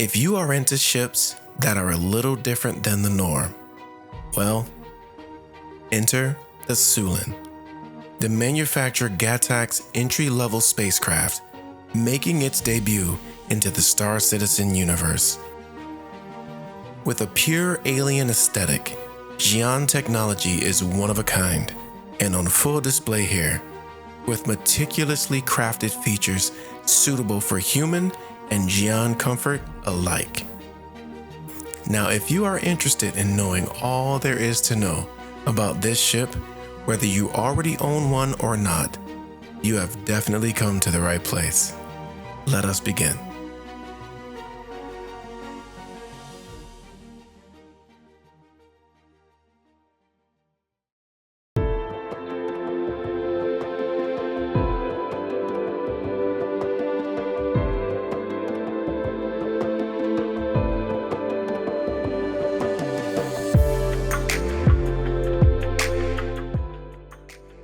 If you are into ships that are a little different than the norm, well, enter the Suylen, the manufacturer Gatac's entry-level spacecraft, making its debut into the Star Citizen universe. With a pure alien aesthetic, Xi'an technology is one of a kind and on full display here, with meticulously crafted features suitable for human and Xi'an comfort alike. Now, if you are interested in knowing all there is to know about this ship, whether you already own one or not, you have definitely come to the right place. Let us begin.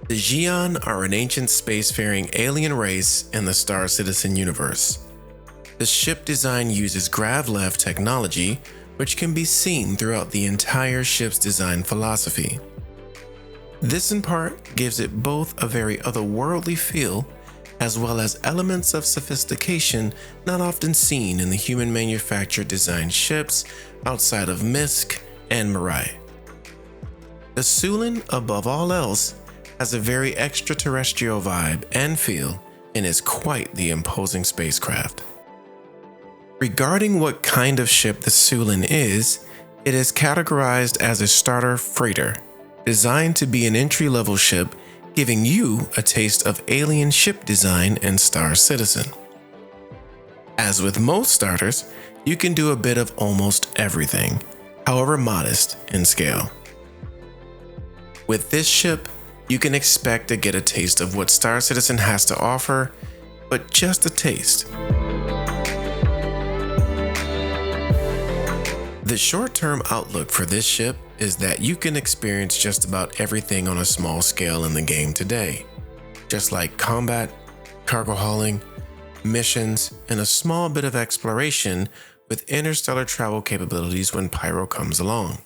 The Xi'an are an ancient spacefaring alien race in the Star Citizen universe. The ship design uses grav-lev technology, which can be seen throughout the entire ship's design philosophy. This in part gives it both a very otherworldly feel, as well as elements of sophistication not often seen in the human-manufactured designed ships outside of Misk and Mirai. The Suylen, above all else, has a very extraterrestrial vibe and feel and is quite the imposing spacecraft. Regarding what kind of ship the Suylen is, it is categorized as a starter freighter, designed to be an entry-level ship, giving you a taste of alien ship design in Star Citizen. As with most starters, you can do a bit of almost everything, however modest in scale. With this ship, you can expect to get a taste of what Star Citizen has to offer, but just a taste. The short-term outlook for this ship is that you can experience just about everything on a small scale in the game today, just like combat, cargo hauling, missions, and a small bit of exploration with interstellar travel capabilities when Pyro comes along.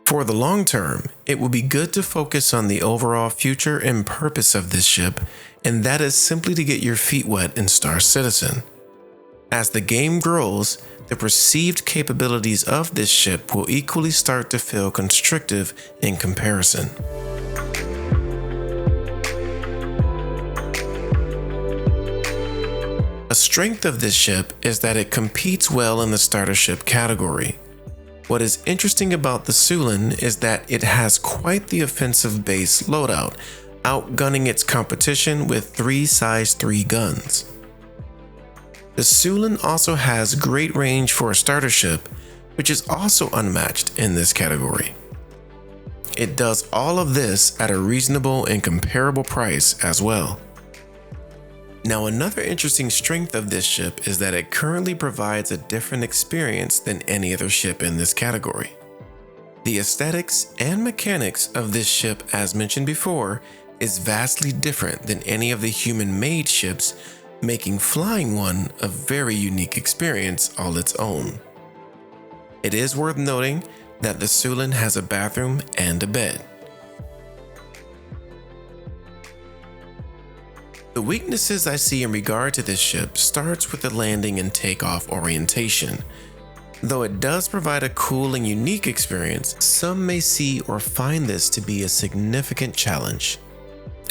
For the long term, it will be good to focus on the overall future and purpose of this ship, and that is simply to get your feet wet in Star Citizen. As the game grows, the perceived capabilities of this ship will equally start to feel constrictive in comparison. A strength of this ship is that it competes well in the starter ship category. What is interesting about the Suylen is that it has quite the offensive base loadout, outgunning its competition with 3 size 3 guns. The Suylen also has great range for a starter ship, which is also unmatched in this category. It does all of this at a reasonable and comparable price as well. Now, another interesting strength of this ship is that it currently provides a different experience than any other ship in this category. The aesthetics and mechanics of this ship, as mentioned before, is vastly different than any of the human-made ships, making flying one a very unique experience all its own. It is worth noting that the Suylen has a bathroom and a bed. The weaknesses I see in regard to this ship starts with the landing and takeoff orientation. Though it does provide a cool and unique experience, some may see or find this to be a significant challenge,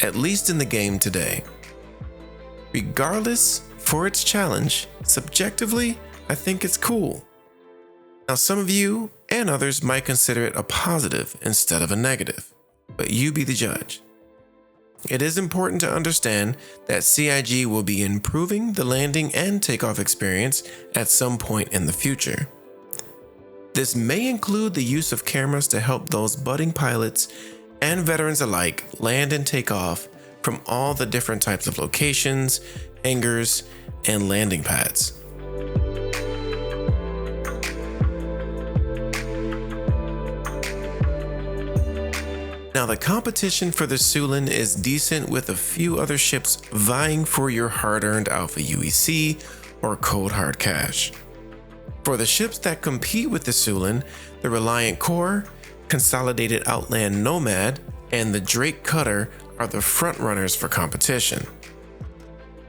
at least in the game today. Regardless, for its challenge, subjectively, I think it's cool. Now, some of you and others might consider it a positive instead of a negative, but you be the judge. It is important to understand that CIG will be improving the landing and takeoff experience at some point in the future. This may include the use of cameras to help those budding pilots and veterans alike land and take off from all the different types of locations, hangars, and landing pads. Now, the competition for the Suylen is decent, with a few other ships vying for your hard-earned Alpha UEC or Cold Hard Cash. For the ships that compete with the Suylen, the Reliant Core, Consolidated Outland Nomad, and the Drake Cutter are the frontrunners for competition.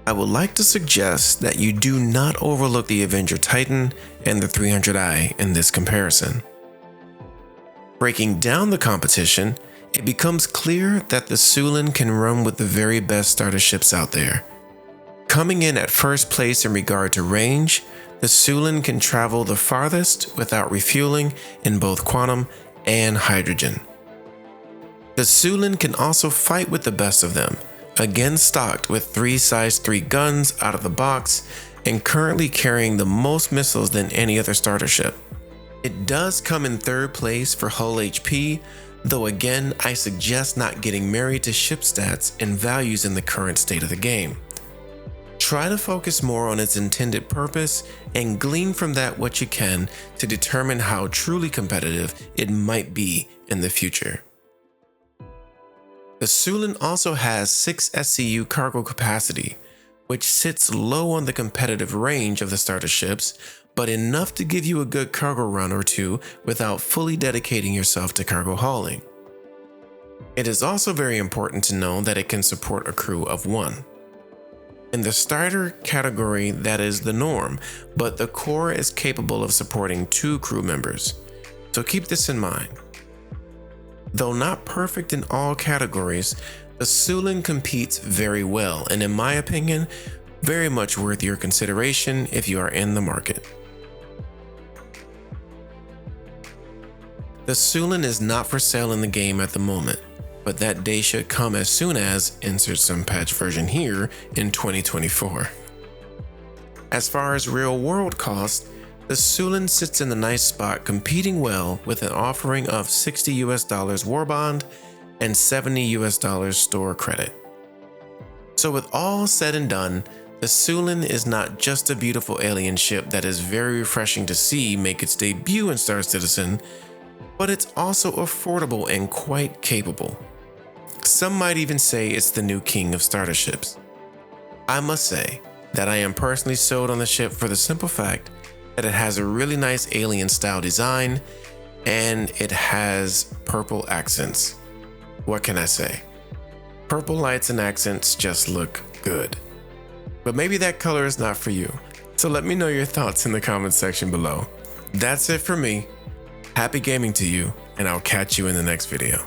I would like to suggest that you do not overlook the Avenger Titan and the 300i in this comparison. Breaking down the competition, it becomes clear that the Suylen can run with the very best starter ships out there. Coming in at first place in regard to range, the Suylen can travel the farthest without refueling in both quantum and hydrogen. The Suylen can also fight with the best of them, again stocked with 3 size 3 guns out of the box and currently carrying the most missiles than any other starter ship. It does come in third place for hull HP, though again I suggest not getting married to ship stats and values in the current state of the game. Try to focus more on its intended purpose and glean from that what you can to determine how truly competitive it might be in the future. The Suylen also has 6 SCU cargo capacity, which sits low on the competitive range of the starter ships, but enough to give you a good cargo run or two without fully dedicating yourself to cargo hauling. It is also very important to know that it can support a crew of 1. In the starter category, that is the norm, but the core is capable of supporting 2 crew members, so keep this in mind. Though not perfect in all categories, the Suylen competes very well and in my opinion, very much worth your consideration if you are in the market. The Suylen is not for sale in the game at the moment, but that day should come as soon as insert some patch version here in 2024. As far as real world cost, the Suylen sits in a nice spot competing well with an offering of $60 war bond and $70 store credit. So with all said and done, the Suylen is not just a beautiful alien ship that is very refreshing to see make its debut in Star Citizen, but it's also affordable and quite capable. Some might even say it's the new king of starter ships. I must say that I am personally sold on the ship for the simple fact that it has a really nice alien style design and it has purple accents. What can I say? Purple lights and accents just look good. But maybe that color is not for you, so let me know your thoughts in the comments section below. That's it for me. Happy gaming to you, and I'll catch you in the next video.